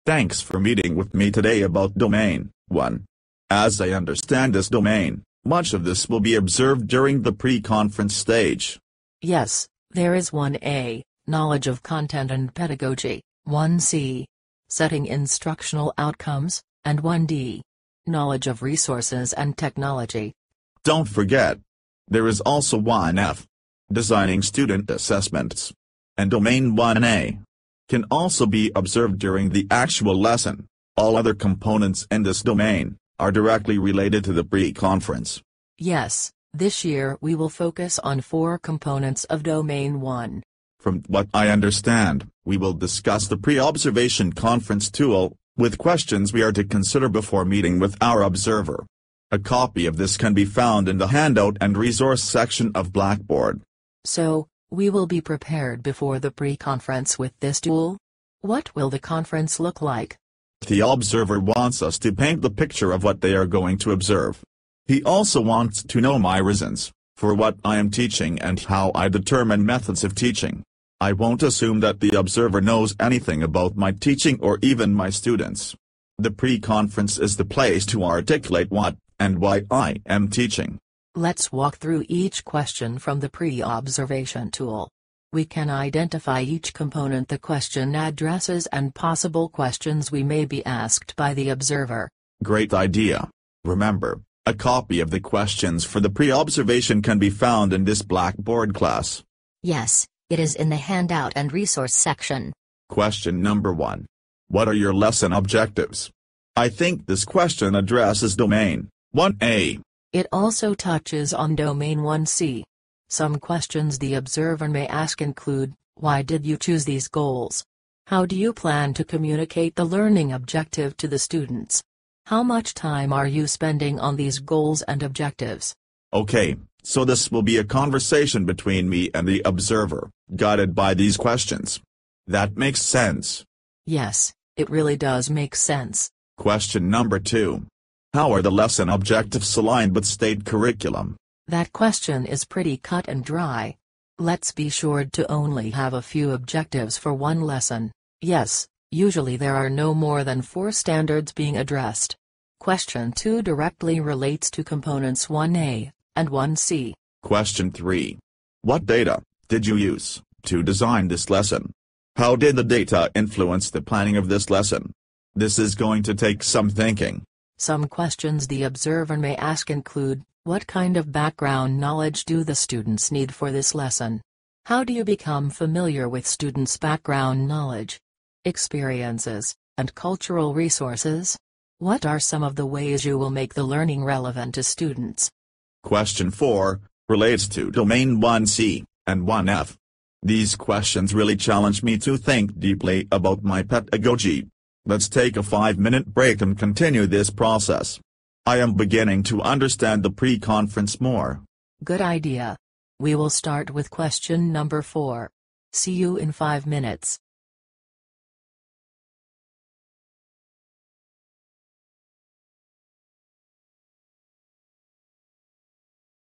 Thanks for meeting with me today about Domain 1. As I understand this domain, much of this will be observed during the pre-conference stage. Yes, there is 1A, Knowledge of Content and Pedagogy, 1C, Setting Instructional Outcomes, and 1D, Knowledge of Resources and Technology. Don't forget, there is also 1F, Designing Student Assessments. And Domain 1A can also be observed during the actual lesson. All other components in this domain are directly related to the pre-conference. Yes, this year we will focus on 4 components of Domain 1. From what I understand, we will discuss the pre-observation conference tool, with questions we are to consider before meeting with our observer. A copy of this can be found in the handout and resource section of Blackboard. So, we will be prepared before the pre-conference with this tool? What will the conference look like? The observer wants us to paint the picture of what they are going to observe. He also wants to know my reasons for what I am teaching and how I determine methods of teaching. I won't assume that the observer knows anything about my teaching or even my students. The pre-conference is the place to articulate what and why I am teaching. Let's walk through each question from the pre-observation tool. We can identify each component the question addresses and possible questions we may be asked by the observer. Great idea. Remember, a copy of the questions for the pre-observation can be found in this Blackboard class. Yes, it is in the handout and resource section. Question number 1. What are your lesson objectives? I think this question addresses Domain 1A. It also touches on Domain 1C. Some questions the observer may ask include, why did you choose these goals? How do you plan to communicate the learning objective to the students? How much time are you spending on these goals and objectives? Okay, so this will be a conversation between me and the observer, guided by these questions. That makes sense. Yes, it really does make sense. Question number 2. How are the lesson objectives aligned with state curriculum? That question is pretty cut and dry. Let's be sure to only have a few objectives for one lesson. Yes, usually there are no more than 4 standards being addressed. Question 2 directly relates to components 1A and 1C. Question 3. What data did you use to design this lesson? How did the data influence the planning of this lesson? This is going to take some thinking. Some questions the observer may ask include, what kind of background knowledge do the students need for this lesson? How do you become familiar with students' background knowledge, experiences, and cultural resources? What are some of the ways you will make the learning relevant to students? Question 4 relates to Domain 1C and 1F. These questions really challenge me to think deeply about my pedagogy. Let's take a 5-minute break and continue this process. I am beginning to understand the pre-conference more. Good idea. We will start with question number 4. See you in 5 minutes.